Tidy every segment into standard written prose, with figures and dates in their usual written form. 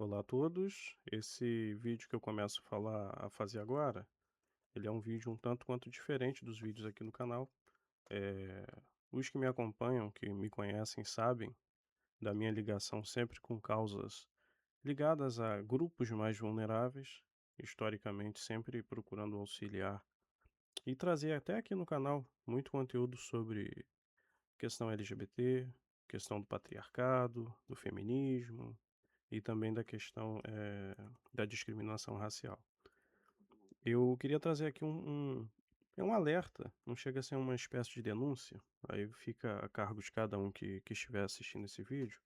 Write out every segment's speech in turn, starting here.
Olá a todos. Esse vídeo que eu começo a fazer agora, ele é um vídeo um tanto quanto diferente dos vídeos aqui no canal. Eh, os que me acompanham, que me conhecem, sabem da minha ligação sempre com causas ligadas a grupos mais vulneráveis, historicamente sempre procurando auxiliar e trazer até aqui no canal muito conteúdo sobre questão LGBT, questão do patriarcado, do feminismo, e também da questão, da discriminação racial. Eu queria trazer aqui um alerta, não chega a ser uma espécie de denúncia, aí fica a cargo de cada um que estiver assistindo esse vídeo,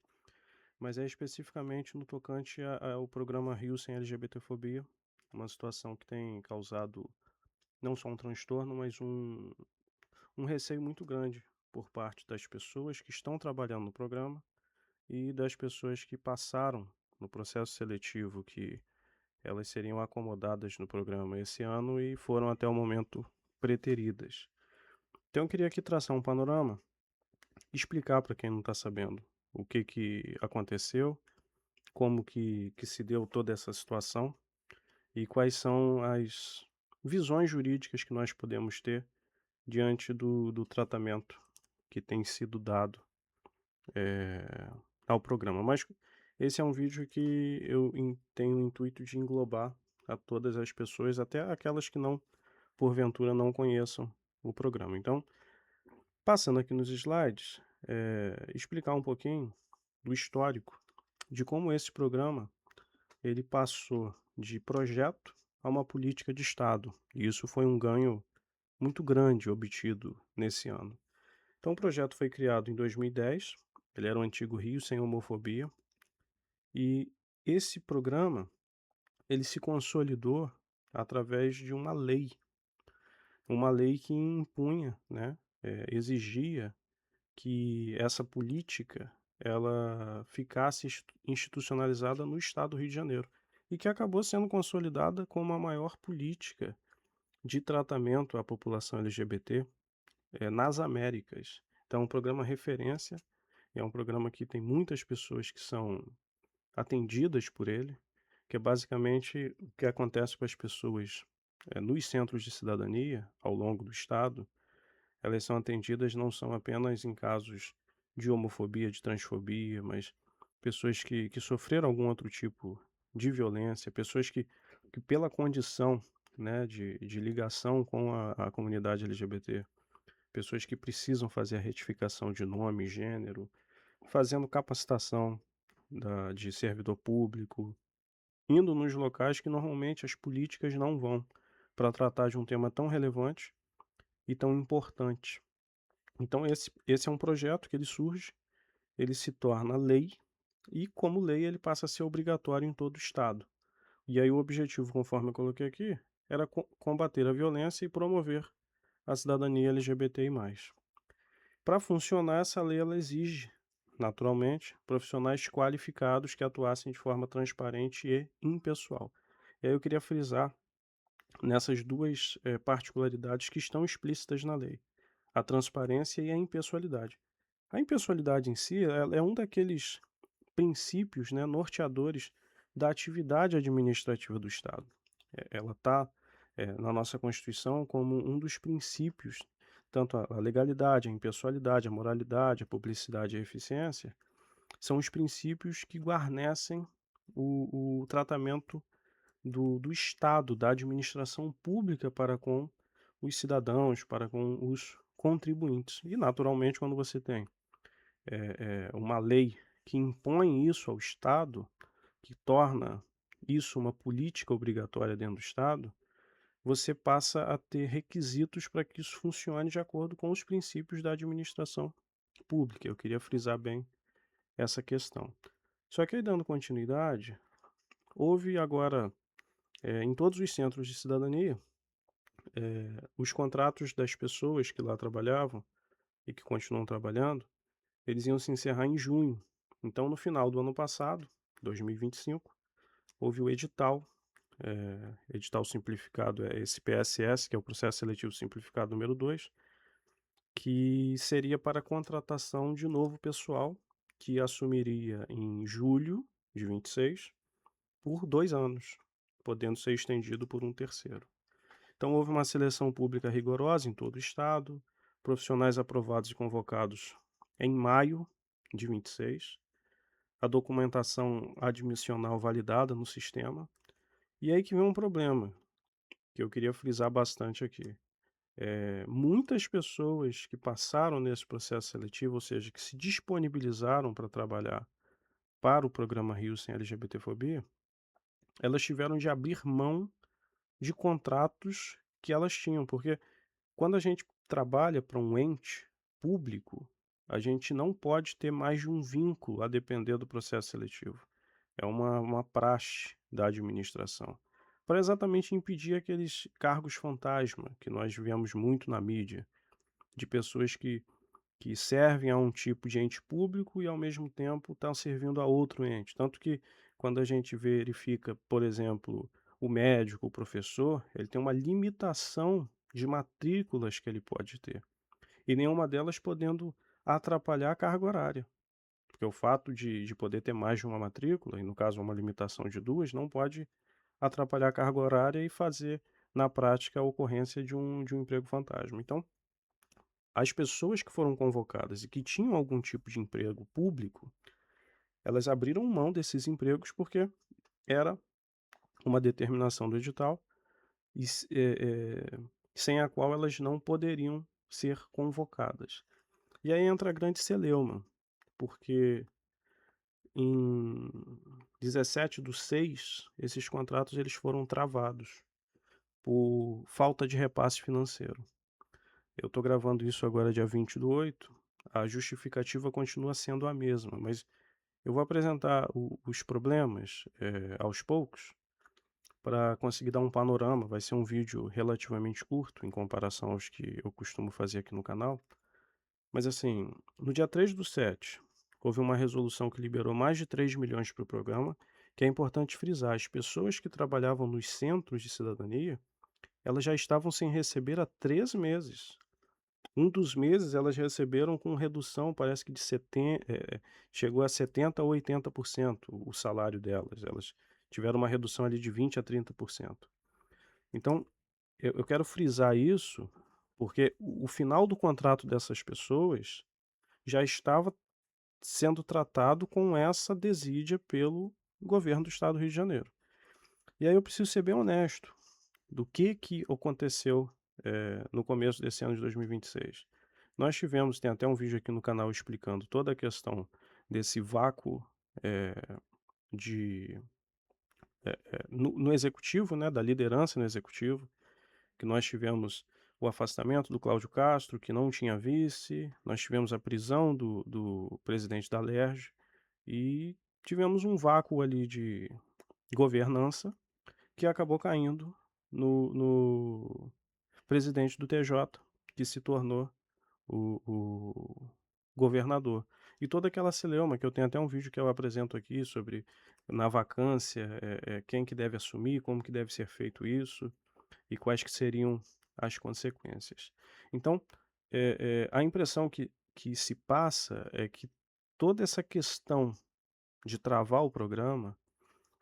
mas é especificamente no tocante ao programa Rio Sem LGBTfobia, uma situação que tem causado não só um transtorno, mas um receio muito grande por parte das pessoas que estão trabalhando no programa e das pessoas que passaram no processo seletivo, que elas seriam acomodadas no programa esse ano e foram até o momento preteridas. Então eu queria aqui traçar um panorama, explicar para quem não está sabendo o que aconteceu, como que se deu toda essa situação e quais são as visões jurídicas que nós podemos ter diante do tratamento que tem sido dado eh, ao programa. Mas esse é um vídeo que tenho o intuito de englobar a todas as pessoas, até aquelas que não, porventura, não conheçam o programa. Então, passando aqui nos slides, explicar um pouquinho do histórico de como esse programa ele passou de projeto a uma política de Estado. E isso foi um ganho muito grande obtido nesse ano. Então, o projeto foi criado em 2010, ele era o antigo Rio Sem Homofobia, e esse programa, ele se consolidou através de uma lei que impunha, né, exigia que essa política ela ficasse institucionalizada no estado do Rio de Janeiro, e que acabou sendo consolidada como a maior política de tratamento à população LGBT, nas Américas. Então, é um programa referência, é um programa que tem muitas pessoas que são atendidas por ele, que é basicamente o que acontece com as pessoas, nos centros de cidadania ao longo do estado. Elas são atendidas não são apenas em casos de homofobia, de transfobia, mas pessoas que sofreram algum outro tipo de violência, pessoas que pela condição, né, de ligação com a comunidade LGBT, pessoas que precisam fazer a retificação de nome e gênero, fazendo capacitação de servidor público, indo nos locais que normalmente as políticas não vão, para tratar de um tema tão relevante e tão importante. Então esse é um projeto que ele surge, ele se torna lei e, como lei, ele passa a ser obrigatório em todo o estado. E aí o objetivo, conforme eu coloquei aqui, era combater a violência e promover a cidadania LGBTI+. Para funcionar, essa lei ela exige, naturalmente, profissionais qualificados que atuassem de forma transparente e impessoal. E aí eu queria frisar nessas duas particularidades que estão explícitas na lei: a transparência e a impessoalidade. A impessoalidade em si ela é um daqueles princípios, né, norteadores da atividade administrativa do Estado. Ela está na nossa Constituição como um dos princípios, tanto a legalidade, a impessoalidade, a moralidade, a publicidade e a eficiência, são os princípios que guarnecem o tratamento do Estado, da administração pública para com os cidadãos, para com os contribuintes. E, naturalmente, quando você tem uma lei que impõe isso ao Estado, que torna isso uma política obrigatória dentro do Estado, você passa a ter requisitos para que isso funcione de acordo com os princípios da administração pública. Eu queria frisar bem essa questão. Só que aí, dando continuidade, houve agora, em todos os centros de cidadania, os contratos das pessoas que lá trabalhavam e que continuam trabalhando, eles iam se encerrar em junho. Então, no final do ano passado, 2025, houve o edital, edital simplificado, é esse PSS, que é o Processo Seletivo Simplificado número 2, que seria para a contratação de novo pessoal, que assumiria em julho de 26, por 2 anos, podendo ser estendido por um terceiro. Então houve uma seleção pública rigorosa em todo o estado, profissionais aprovados e convocados em maio de 26, a documentação admissional validada no sistema. E aí que vem um problema, que eu queria frisar bastante aqui. Muitas pessoas que passaram nesse processo seletivo, ou seja, que se disponibilizaram para trabalhar para o programa Rio Sem LGBTfobia, elas tiveram de abrir mão de contratos que elas tinham, porque quando a gente trabalha para um ente público, a gente não pode ter mais de um vínculo a depender do processo seletivo. É uma praxe da administração, para exatamente impedir aqueles cargos fantasma que nós vemos muito na mídia, de pessoas que servem a um tipo de ente público e, ao mesmo tempo, estão servindo a outro ente. Tanto que, quando a gente verifica, por exemplo, o médico, o professor, ele tem uma limitação de matrículas que ele pode ter, e nenhuma delas podendo atrapalhar a carga horária. Porque o fato de poder ter mais de uma matrícula, e no caso uma limitação de duas, não pode atrapalhar a carga horária e fazer, na prática, a ocorrência de um emprego fantasma. Então, as pessoas que foram convocadas e que tinham algum tipo de emprego público, elas abriram mão desses empregos porque era uma determinação do edital e sem a qual elas não poderiam ser convocadas. E aí entra a grande celeuma, porque em 17/6 esses contratos eles foram travados por falta de repasse financeiro. Eu estou gravando isso agora dia 20/8, a justificativa continua sendo a mesma, mas eu vou apresentar os problemas, aos poucos, para conseguir dar um panorama. Vai ser um vídeo relativamente curto em comparação aos que eu costumo fazer aqui no canal. Mas assim, no dia 3/7, houve uma resolução que liberou mais de 3 milhões para o programa, que é importante frisar, as pessoas que trabalhavam nos centros de cidadania, elas já estavam sem receber há 3 meses. Um dos meses elas receberam com redução, parece que chegou a 70 ou 80% o salário delas, elas tiveram uma redução ali de 20 a 30%. Então, eu quero frisar isso, porque o final do contrato dessas pessoas já estava sendo tratado com essa desídia pelo governo do estado do Rio de Janeiro. E aí eu preciso ser bem honesto, do que aconteceu, no começo desse ano de 2026. Nós tivemos, tem até um vídeo aqui no canal explicando toda a questão desse vácuo, eh, de no executivo, né, da liderança no executivo, que nós tivemos o afastamento do Cláudio Castro, que não tinha vice, nós tivemos a prisão do presidente da Alerj e tivemos um vácuo ali de governança que acabou caindo no presidente do TJ, que se tornou o governador. E toda aquela celeuma, que eu tenho até um vídeo que eu apresento aqui sobre, na vacância, quem que deve assumir, como que deve ser feito isso e quais que seriam as consequências. Então, a impressão que se passa é que toda essa questão de travar o programa,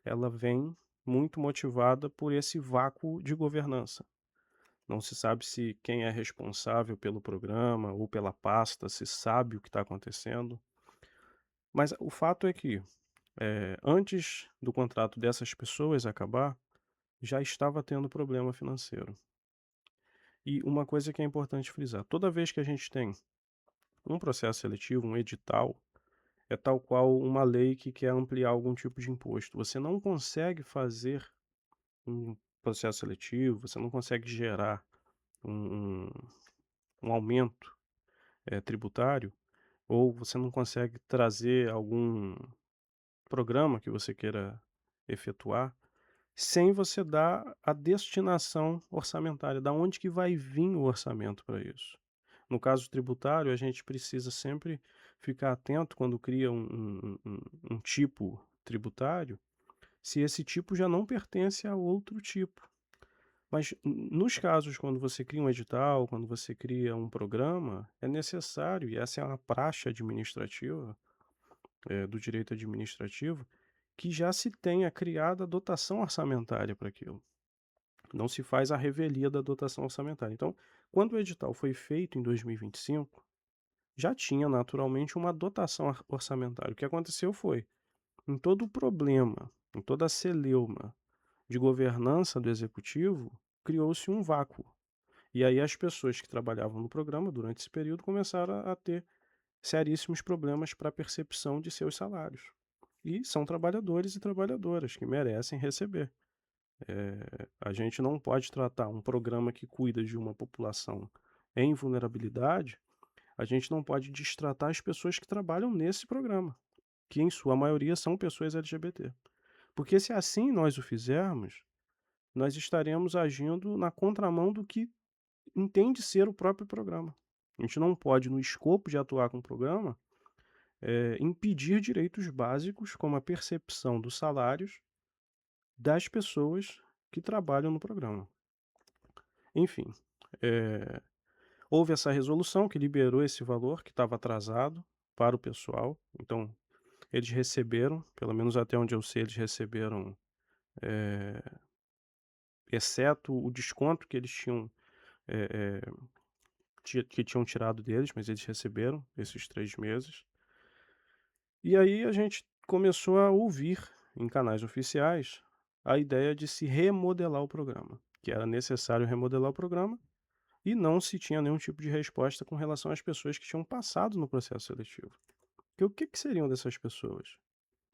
ela vem muito motivada por esse vácuo de governança. Não se sabe se quem é responsável pelo programa ou pela pasta, se sabe o que está acontecendo. Mas o fato é que, antes do contrato dessas pessoas acabar, já estava tendo problema financeiro. E uma coisa que é importante frisar: toda vez que a gente tem um processo seletivo, um edital, é tal qual uma lei que quer ampliar algum tipo de imposto. Você não consegue fazer um processo seletivo, você não consegue gerar um, um, um aumento tributário, ou você não consegue trazer algum programa que você queira efetuar, sem você dar a destinação orçamentária, da onde que vai vir o orçamento para isso. No caso tributário, a gente precisa sempre ficar atento quando cria um tipo tributário, se esse tipo já não pertence a outro tipo. Mas nos casos quando você cria um edital, quando você cria um programa, é necessário, e essa é uma praxe administrativa, do direito administrativo, que já se tenha criado a dotação orçamentária para aquilo. Não se faz a revelia da dotação orçamentária. Então, quando o edital foi feito em 2025, já tinha naturalmente uma dotação orçamentária. O que aconteceu foi, em todo o problema, em toda a celeuma de governança do executivo, criou-se um vácuo. E aí as pessoas que trabalhavam no programa durante esse período começaram a ter seríssimos problemas para a percepção de seus salários. E são trabalhadores e trabalhadoras que merecem receber. A gente não pode tratar um programa que cuida de uma população em vulnerabilidade, a gente não pode destratar as pessoas que trabalham nesse programa, que em sua maioria são pessoas LGBT. Porque se assim nós o fizermos, nós estaremos agindo na contramão do que entende ser o próprio programa. A gente não pode, no escopo de atuar com o programa, impedir direitos básicos, como a percepção dos salários das pessoas que trabalham no programa. Enfim, eh, houve essa resolução que liberou esse valor que estava atrasado para o pessoal. Então, eles receberam, pelo menos até onde eu sei, eles receberam, exceto o desconto que eles tinham, eh eh, que tinham tirado deles, mas eles receberam esses 3 meses. E aí a gente começou a ouvir em canais oficiais a ideia de se remodelar o programa, que era necessário remodelar o programa e não se tinha nenhum tipo de resposta com relação às pessoas que tinham passado no processo seletivo. Porque o que seriam dessas pessoas?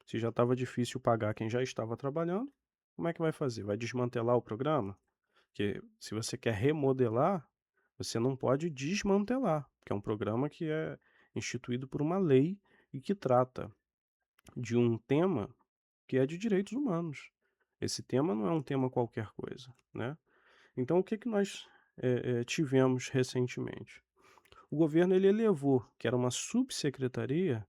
Se já estava difícil pagar quem já estava trabalhando, como é que vai fazer? Vai desmantelar o programa? Porque se você quer remodelar, você não pode desmantelar, porque é um programa que é instituído por uma lei e que trata de um tema que é de direitos humanos. Esse tema não é um tema qualquer coisa, né? Então, o que que nós tivemos recentemente? O governo ele elevou, que era uma subsecretaria,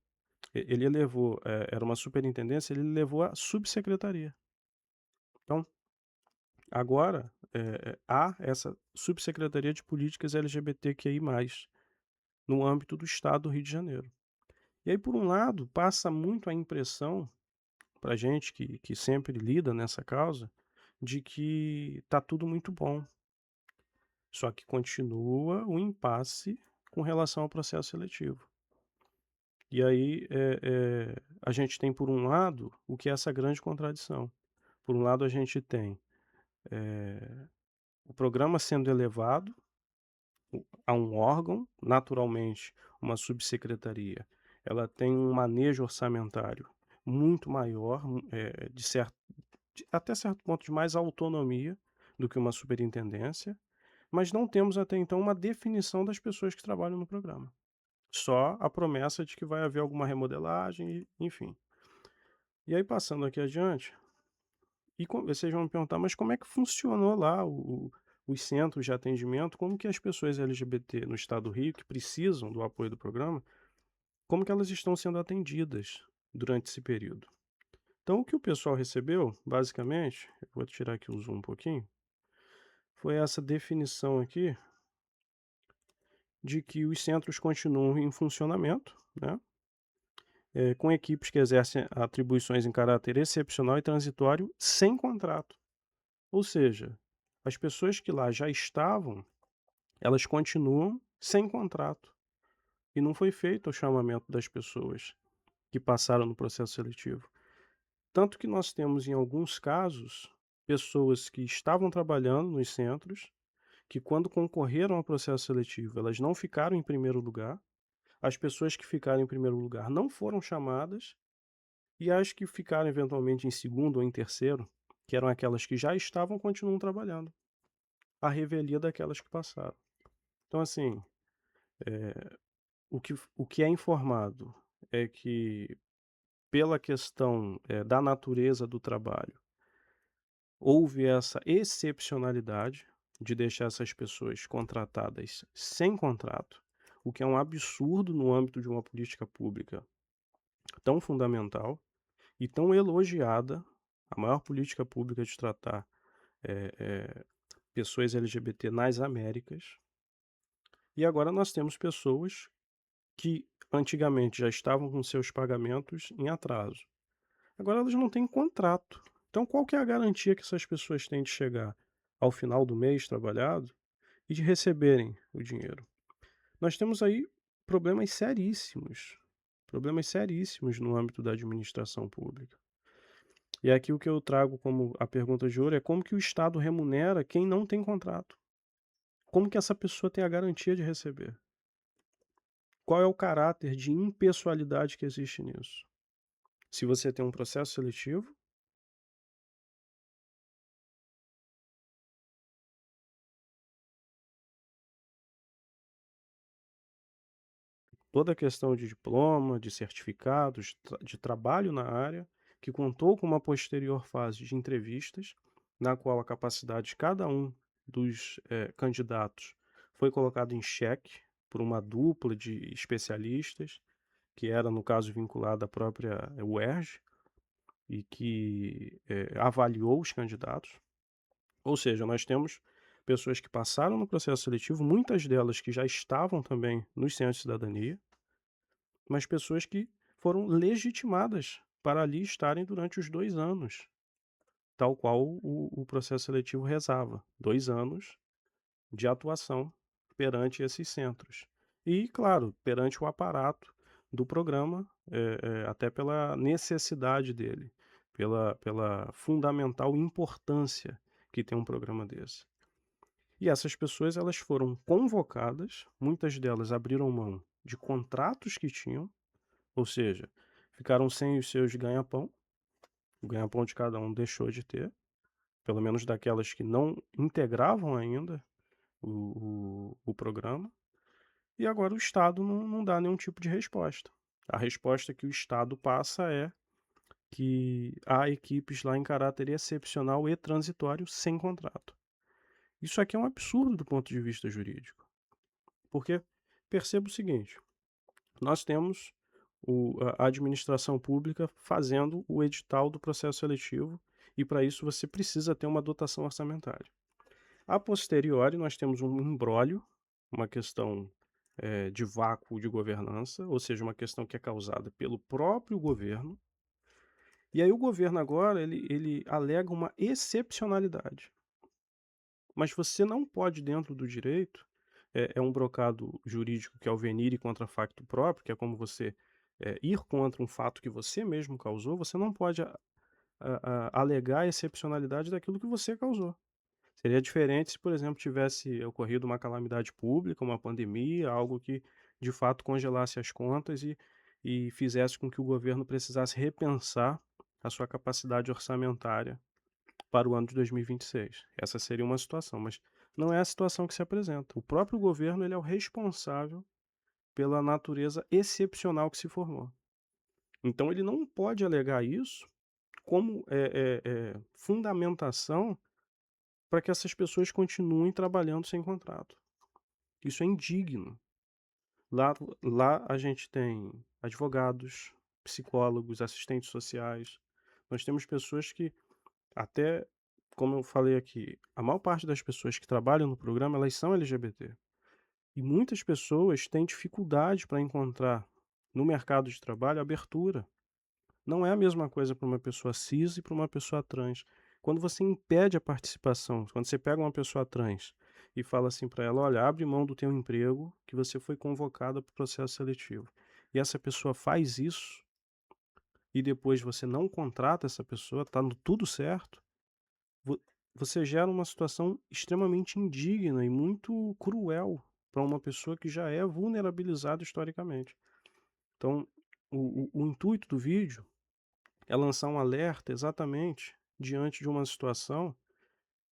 ele elevou, era uma superintendência, ele elevou a subsecretaria. Então, agora há essa subsecretaria de políticas LGBTQI+, no âmbito do estado do Rio de Janeiro. E aí, por um lado, passa muito a impressão para gente que sempre lida nessa causa, de que está tudo muito bom. Só que continua o impasse com relação ao processo seletivo. E aí a gente tem, por um lado, o que é essa grande contradição. Por um lado, a gente tem o programa sendo elevado a um órgão, naturalmente, uma subsecretaria. Ela tem um manejo orçamentário muito maior, até certo ponto de mais autonomia do que uma superintendência, mas não temos até então uma definição das pessoas que trabalham no programa. Só a promessa de que vai haver alguma remodelagem, enfim. E aí, passando aqui adiante, vocês vão me perguntar, mas como é que funcionou lá os centros de atendimento? Como que as pessoas LGBT no estado do Rio, que precisam do apoio do programa, como que elas estão sendo atendidas durante esse período? Então, o que o pessoal recebeu, basicamente, eu vou tirar aqui o zoom um pouquinho, foi essa definição aqui de que os centros continuam em funcionamento, né, com equipes que exercem atribuições em caráter excepcional e transitório sem contrato. Ou seja, as pessoas que lá já estavam, elas continuam sem contrato. E não foi feito o chamamento das pessoas que passaram no processo seletivo. Tanto que nós temos, em alguns casos, pessoas que estavam trabalhando nos centros, que quando concorreram ao processo seletivo, elas não ficaram em primeiro lugar. As pessoas que ficaram em primeiro lugar não foram chamadas, e as que ficaram eventualmente em segundo ou em terceiro, que eram aquelas que já estavam, continuam trabalhando. A revelia daquelas que passaram. Então, assim, o que é informado é que, pela questão da natureza do trabalho, houve essa excepcionalidade de deixar essas pessoas contratadas sem contrato, o que é um absurdo no âmbito de uma política pública tão fundamental e tão elogiada, a maior política pública de tratar pessoas LGBT nas Américas. E agora nós temos pessoas que antigamente já estavam com seus pagamentos em atraso. Agora elas não têm contrato. Então qual que é a garantia que essas pessoas têm de chegar ao final do mês trabalhado e de receberem o dinheiro? Nós temos aí problemas seríssimos no âmbito da administração pública. E aqui o que eu trago como a pergunta de ouro é como que o Estado remunera quem não tem contrato? Como que essa pessoa tem a garantia de receber? Qual é o caráter de impessoalidade que existe nisso? Se você tem um processo seletivo, toda a questão de diploma, de certificados, de trabalho na área, que contou com uma posterior fase de entrevistas, na qual a capacidade de cada um dos candidatos foi colocado em xeque por uma dupla de especialistas, que era, no caso, vinculada à própria UERJ, e que avaliou os candidatos. Ou seja, nós temos pessoas que passaram no processo seletivo, muitas delas que já estavam também nos centros de cidadania, mas pessoas que foram legitimadas para ali estarem durante os 2 anos, tal qual o processo seletivo rezava, 2 anos de atuação perante esses centros. E, claro, perante o aparato do programa, até pela necessidade dele, pela fundamental importância que tem um programa desse. E essas pessoas elas foram convocadas, muitas delas abriram mão de contratos que tinham, ou seja, ficaram sem os seus ganha-pão, o ganha-pão de cada um deixou de ter, pelo menos daquelas que não integravam ainda o programa, e agora o Estado não dá nenhum tipo de resposta. A resposta que o Estado passa é que há equipes lá em caráter excepcional e transitório sem contrato. Isso aqui é um absurdo do ponto de vista jurídico, porque perceba o seguinte: nós temos a administração pública fazendo o edital do processo seletivo e para isso você precisa ter uma dotação orçamentária. A posteriori, nós temos um imbróglio, uma questão de vácuo de governança, ou seja, uma questão que é causada pelo próprio governo. E aí o governo agora ele alega uma excepcionalidade. Mas você não pode, dentro do direito, é um brocado jurídico que é o venire contra facto próprio, que é como você ir contra um fato que você mesmo causou, você não pode alegar a excepcionalidade daquilo que você causou. Seria diferente se, por exemplo, tivesse ocorrido uma calamidade pública, uma pandemia, algo que de fato congelasse as contas e fizesse com que o governo precisasse repensar a sua capacidade orçamentária para o ano de 2026. Essa seria uma situação, mas não é a situação que se apresenta. O próprio governo ele é o responsável pela natureza excepcional que se formou. Então ele não pode alegar isso como fundamentação para que essas pessoas continuem trabalhando sem contrato. Isso é indigno. Lá, lá a gente tem advogados, psicólogos, assistentes sociais. Nós temos pessoas que até, como eu falei aqui, a maior parte das pessoas que trabalham no programa, elas são LGBT. E muitas pessoas têm dificuldade para encontrar no mercado de trabalho abertura. Não é a mesma coisa para uma pessoa cis e para uma pessoa trans. Quando você impede a participação, quando você pega uma pessoa trans e fala assim para ela: olha, abre mão do teu emprego, que você foi convocada para o processo seletivo. E essa pessoa faz isso, e depois você não contrata essa pessoa, está tudo certo, vo você gera uma situação extremamente indigna e muito cruel para uma pessoa que já é vulnerabilizada historicamente. Então, o intuito do vídeo é lançar um alerta exatamente diante de uma situação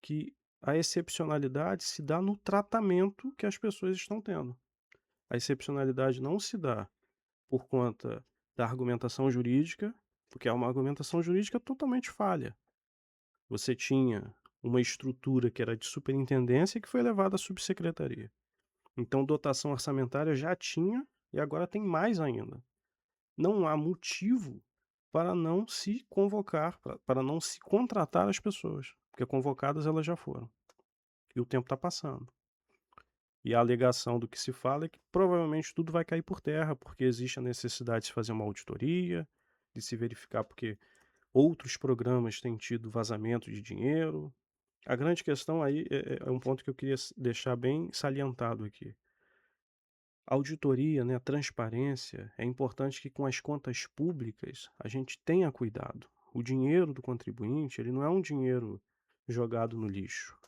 que a excepcionalidade se dá no tratamento que as pessoas estão tendo. A excepcionalidade não se dá por conta da argumentação jurídica, porque é uma argumentação jurídica totalmente falha. Você tinha uma estrutura que era de superintendência que foi levada à subsecretaria. Então, dotação orçamentária já tinha e agora tem mais ainda. Não há motivo para não se convocar, para não se contratar as pessoas, porque convocadas elas já foram. E o tempo está passando. E a alegação do que se fala é que provavelmente tudo vai cair por terra, porque existe a necessidade de se fazer uma auditoria, de se verificar, porque outros programas têm tido vazamento de dinheiro. A grande questão aí é um ponto que eu queria deixar bem salientado aqui. Auditoria, né, a transparência, é importante que com as contas públicas a gente tenha cuidado. O dinheiro do contribuinte, ele não é um dinheiro jogado no lixo.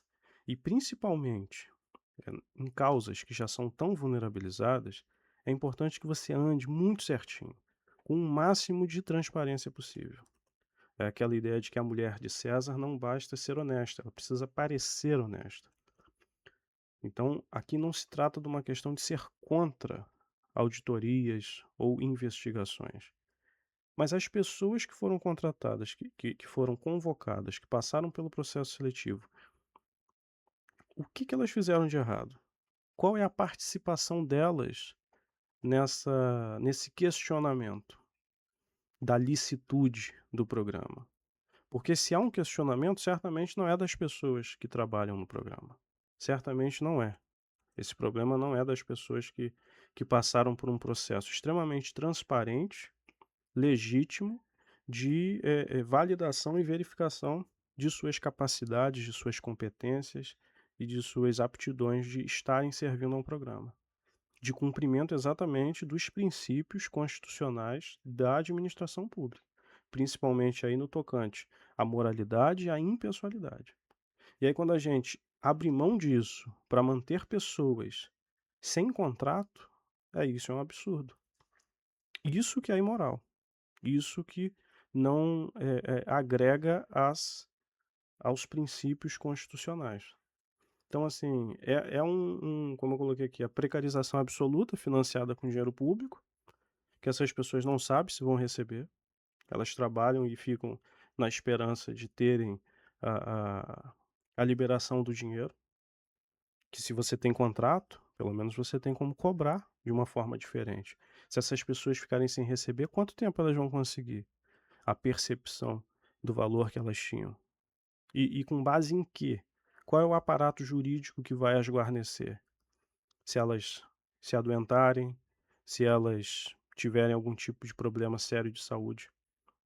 E principalmente em causas que já são tão vulnerabilizadas, é importante que você ande muito certinho, com o máximo de transparência possível. É aquela ideia de que a mulher de César não basta ser honesta, ela precisa parecer honesta. Então, aqui não se trata de uma questão de ser contra auditorias ou investigações. Mas as pessoas que foram contratadas, que foram convocadas, que passaram pelo processo seletivo, o que elas fizeram de errado? Qual é a participação delas nesse questionamento da licitude do programa? Porque se há um questionamento, certamente não é das pessoas que trabalham no programa. Certamente não é. Esse problema não é das pessoas que passaram por um processo extremamente transparente, legítimo, de validação e verificação de suas capacidades, de suas competências e de suas aptidões de estarem servindo a um programa. De cumprimento exatamente dos princípios constitucionais da administração pública, principalmente aí no tocante à moralidade e à impessoalidade. E aí quando a gente abre mão disso para manter pessoas sem contrato, isso é um absurdo. Isso que é imoral. Isso que não agrega aos princípios constitucionais. Então, assim, como eu coloquei aqui, a precarização absoluta financiada com dinheiro público, que essas pessoas não sabem se vão receber. Elas trabalham e ficam na esperança de terem a, a, a liberação do dinheiro, que se você tem contrato, pelo menos você tem como cobrar de uma forma diferente. Se essas pessoas ficarem sem receber, quanto tempo elas vão conseguir a percepção do valor que elas tinham? E com base em quê? Qual é o aparato jurídico que vai as guarnecer? Se elas se adoentarem, se elas tiverem algum tipo de problema sério de saúde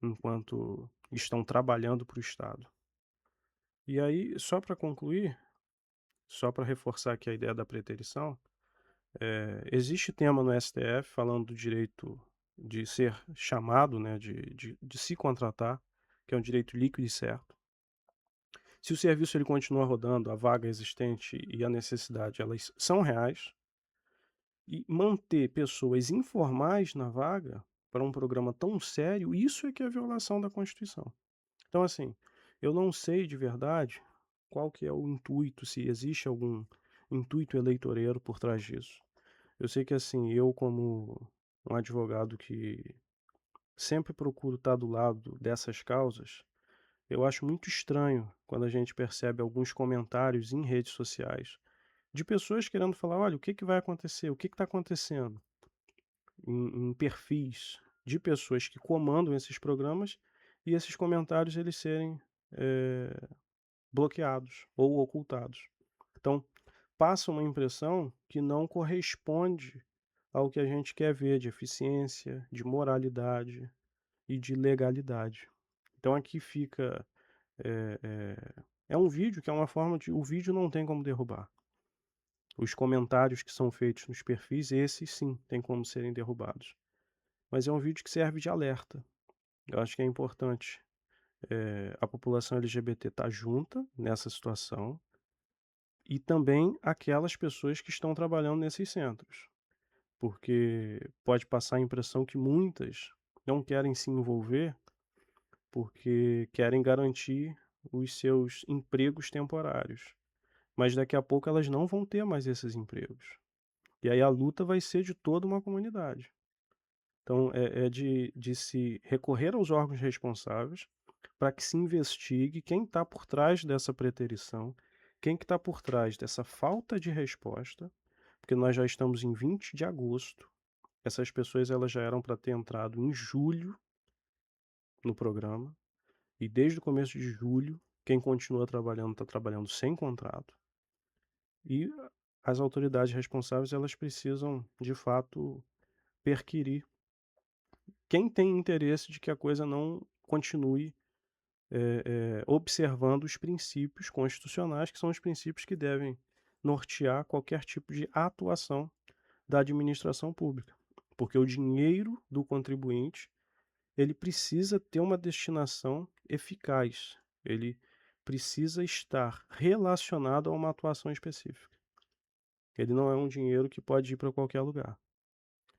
enquanto estão trabalhando para o Estado. E aí, só para concluir, só para reforçar aqui a ideia da preterição, existe tema no STF falando do direito de ser chamado, né, de se contratar, que é um direito líquido e certo. Se o serviço ele continua rodando, a vaga existente e a necessidade, elas são reais, e manter pessoas informais na vaga para um programa tão sério, isso é que é violação da Constituição. Então, assim, eu não sei de verdade qual que é o intuito, se existe algum intuito eleitoreiro por trás disso. Eu sei que, assim, eu como um advogado que sempre procuro estar do lado dessas causas, eu acho muito estranho quando a gente percebe alguns comentários em redes sociais de pessoas querendo falar: olha, o que que vai acontecer? O que está acontecendo? Em perfis de pessoas que comandam esses programas e esses comentários eles serem eh, bloqueados ou ocultados. Então, passa uma impressão que não corresponde ao que a gente quer ver de eficiência, de moralidade e de legalidade. Então aqui fica é, um vídeo que é uma forma de o vídeo não tem como derrubar. Os comentários que são feitos nos perfis, esses sim, tem como serem derrubados. Mas é um vídeo que serve de alerta. Eu acho que é importante a população LGBT estar junta nessa situação e também aquelas pessoas que estão trabalhando nesses centros, porque pode passar a impressão que muitas não querem se envolver porque querem garantir os seus empregos temporários, mas daqui a pouco elas não vão ter mais esses empregos. E aí a luta vai ser de toda uma comunidade. Então é de se recorrer aos órgãos responsáveis para que se investigue quem está por trás dessa preterição, quem que está por trás dessa falta de resposta, porque nós já estamos em 20 de agosto, essas pessoas elas já eram para ter entrado em julho no programa, e desde o começo de julho, quem continua trabalhando está trabalhando sem contrato, e as autoridades responsáveis elas precisam, de fato, perquirir quem tem interesse de que a coisa não continue observando os princípios constitucionais, que são os princípios que devem nortear qualquer tipo de atuação da administração pública. Porque o dinheiro do contribuinte, ele precisa ter uma destinação eficaz, ele precisa estar relacionado a uma atuação específica. Ele não é um dinheiro que pode ir para qualquer lugar.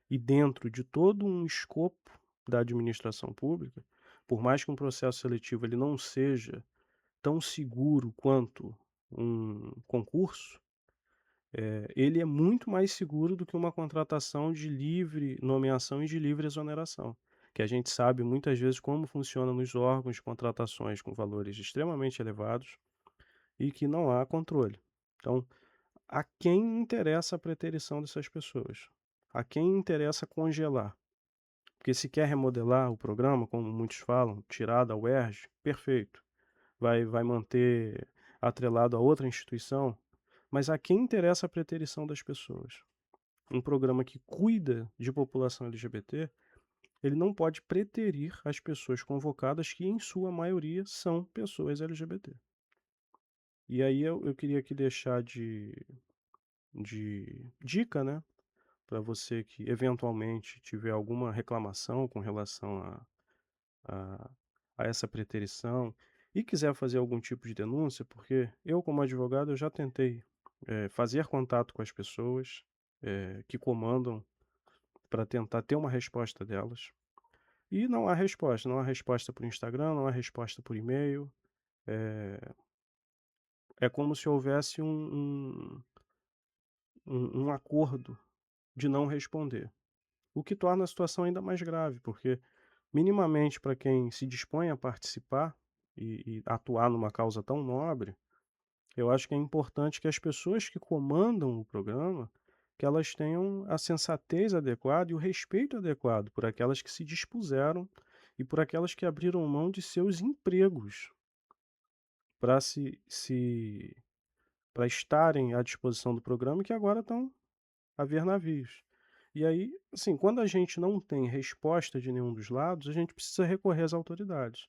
E dentro de todo um escopo da administração pública, por mais que um processo seletivo ele não seja tão seguro quanto um concurso, ele é muito mais seguro do que uma contratação de livre nomeação e de livre exoneração, que a gente sabe muitas vezes como funciona nos órgãos de contratações com valores extremamente elevados e que não há controle. Então, a quem interessa a preterição dessas pessoas? A quem interessa congelar? Porque se quer remodelar o programa, como muitos falam, tirar da UERJ, perfeito. Vai manter atrelado a outra instituição, mas a quem interessa a preterição das pessoas? Um programa que cuida de população LGBT, ele não pode preterir as pessoas convocadas, que em sua maioria são pessoas LGBT. E aí eu queria aqui deixar de dica, né, para você que eventualmente tiver alguma reclamação com relação a, a essa preterição e quiser fazer algum tipo de denúncia, porque eu, como advogado, eu já tentei fazer contato com as pessoas que comandam para tentar ter uma resposta delas. E não há resposta, não há resposta por Instagram, não há resposta por e-mail. É como se houvesse um acordo de não responder. O que torna a situação ainda mais grave, porque minimamente para quem se dispõe a participar e atuar numa causa tão nobre, eu acho que é importante que as pessoas que comandam o programa, que elas tenham a sensatez adequada e o respeito adequado por aquelas que se dispuseram e por aquelas que abriram mão de seus empregos para para estarem à disposição do programa e que agora estão a ver navios. E aí, assim, quando a gente não tem resposta de nenhum dos lados, a gente precisa recorrer às autoridades,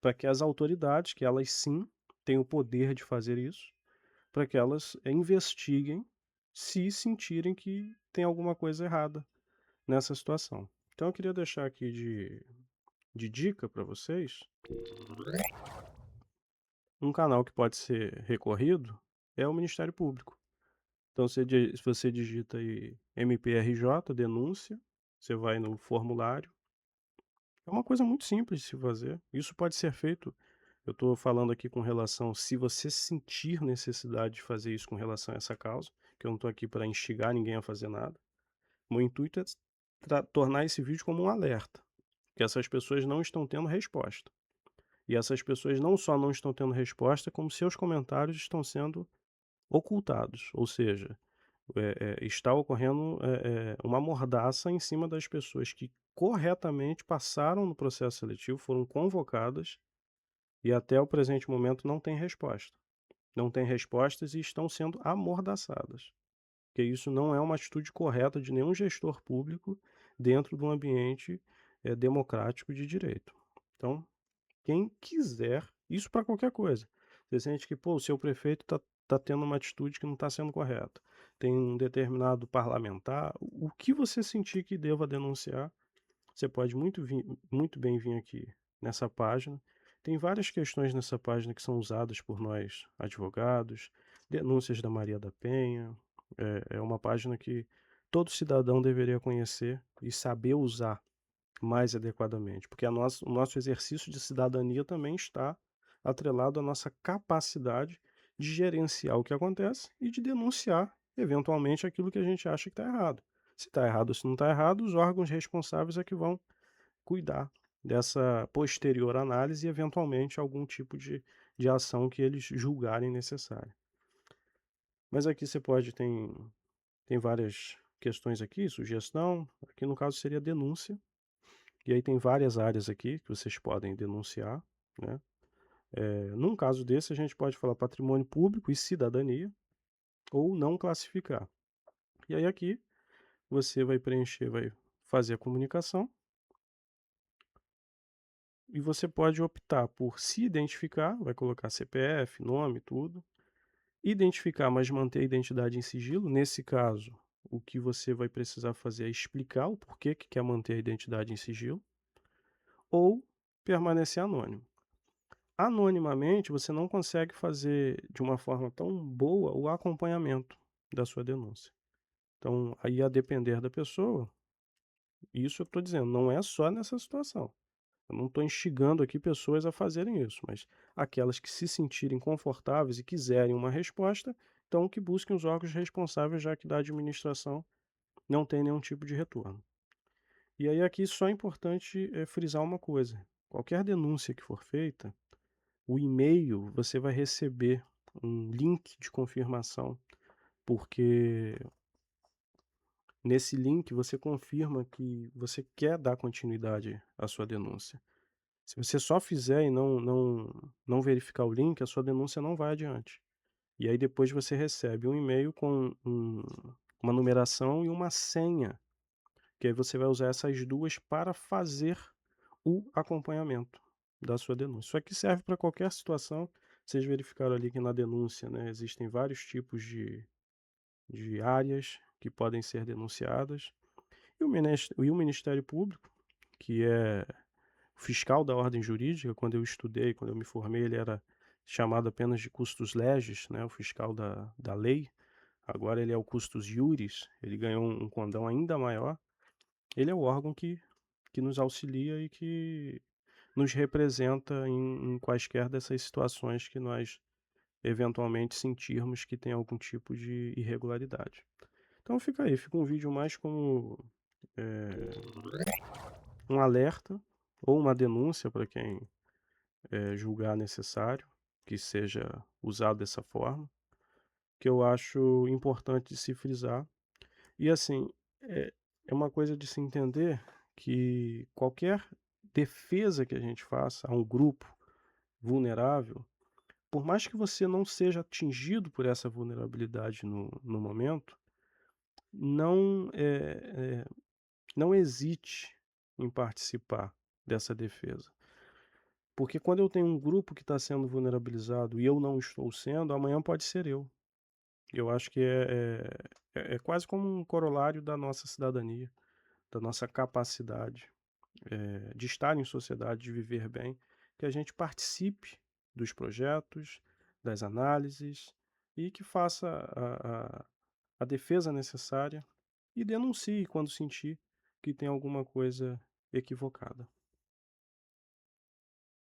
para que as autoridades, que elas sim têm o poder de fazer isso, para que elas investiguem se sentirem que tem alguma coisa errada nessa situação. Então eu queria deixar aqui de dica para vocês um canal que pode ser recorrido é o Ministério Público. Então se você digita aí MPRJ, denúncia, você vai no formulário. É uma coisa muito simples de se fazer. Isso pode ser feito. Eu estou falando aqui com relação, se você sentir necessidade de fazer isso com relação a essa causa, que eu não estou aqui para instigar ninguém a fazer nada. O meu intuito é tornar esse vídeo como um alerta, que essas pessoas não estão tendo resposta. E essas pessoas não só não estão tendo resposta, como seus comentários estão sendo ocultados. Ou seja, está ocorrendo uma mordaça em cima das pessoas que corretamente passaram no processo seletivo, foram convocadas e até o presente momento não têm resposta. Não têm respostas e estão sendo amordaçadas. Porque isso não é uma atitude correta de nenhum gestor público dentro de um ambiente democrático de direito. Então, quem quiser, isso para qualquer coisa. Você sente que, pô, o seu prefeito tá tendo uma atitude que não está sendo correta. Tem um determinado parlamentar, o que você sentir que deva denunciar, você pode muito bem vir aqui nessa página. Tem várias questões nessa página que são usadas por nós advogados, denúncias da Maria da Penha. É uma página que todo cidadão deveria conhecer e saber usar mais adequadamente, porque o nosso exercício de cidadania também está atrelado à nossa capacidade de gerenciar o que acontece e de denunciar, eventualmente, aquilo que a gente acha que está errado. Se está errado ou se não está errado, os órgãos responsáveis é que vão cuidar dessa posterior análise e, eventualmente, algum tipo de ação que eles julgarem necessária. Mas aqui você pode, tem várias questões aqui, sugestão, aqui no caso seria denúncia, e aí tem várias áreas aqui que vocês podem denunciar, né? Num caso desse, a gente pode falar patrimônio público e cidadania, ou não classificar. E aí aqui você vai preencher, vai fazer a comunicação e você pode optar por se identificar, vai colocar CPF, nome, tudo, identificar, mas manter a identidade em sigilo. Nesse caso, o que você vai precisar fazer é explicar o porquê que quer manter a identidade em sigilo, ou permanecer anônimo. Anonimamente, você não consegue fazer de uma forma tão boa o acompanhamento da sua denúncia. Então, aí a depender da pessoa, isso eu estou dizendo, não é só nessa situação. Eu não estou instigando aqui pessoas a fazerem isso, mas aquelas que se sentirem confortáveis e quiserem uma resposta, então que busquem os órgãos responsáveis, já que da administração não tem nenhum tipo de retorno. E aí aqui só é importante frisar uma coisa: qualquer denúncia que for feita, o e-mail você vai receber um link de confirmação, porque nesse link você confirma que você quer dar continuidade à sua denúncia. Se você só fizer e não verificar o link, a sua denúncia não vai adiante. E aí depois você recebe um e-mail com uma numeração e uma senha, que aí você vai usar essas 2 para fazer o acompanhamento da sua denúncia. Isso aqui serve para qualquer situação. Vocês verificaram ali que na denúncia, né, existem vários tipos de áreas que podem ser denunciadas. E o Ministério Público, que é fiscal da ordem jurídica, quando eu estudei, quando eu me formei, ele era chamado apenas de custos legis, né, o fiscal da lei. Agora ele é o custos iuris, ele ganhou um condão ainda maior. Ele é o órgão que nos auxilia e que nos representa em quaisquer dessas situações que nós eventualmente sentirmos que tem algum tipo de irregularidade. Então fica aí, fica um vídeo mais como um alerta ou uma denúncia para quem julgar necessário que seja usado dessa forma, que eu acho importante de se frisar. E assim, é, é uma coisa de se entender que qualquer defesa que a gente faça a um grupo vulnerável, por mais que você não seja atingido por essa vulnerabilidade no momento, não, não hesite em participar dessa defesa. Porque quando eu tenho um grupo que está sendo vulnerabilizado e eu não estou sendo, amanhã pode ser eu. Eu acho que é quase como um corolário da nossa cidadania, da nossa capacidade de estar em sociedade, de viver bem, que a gente participe dos projetos, das análises e que faça a defesa necessária e denuncie quando sentir que tem alguma coisa equivocada.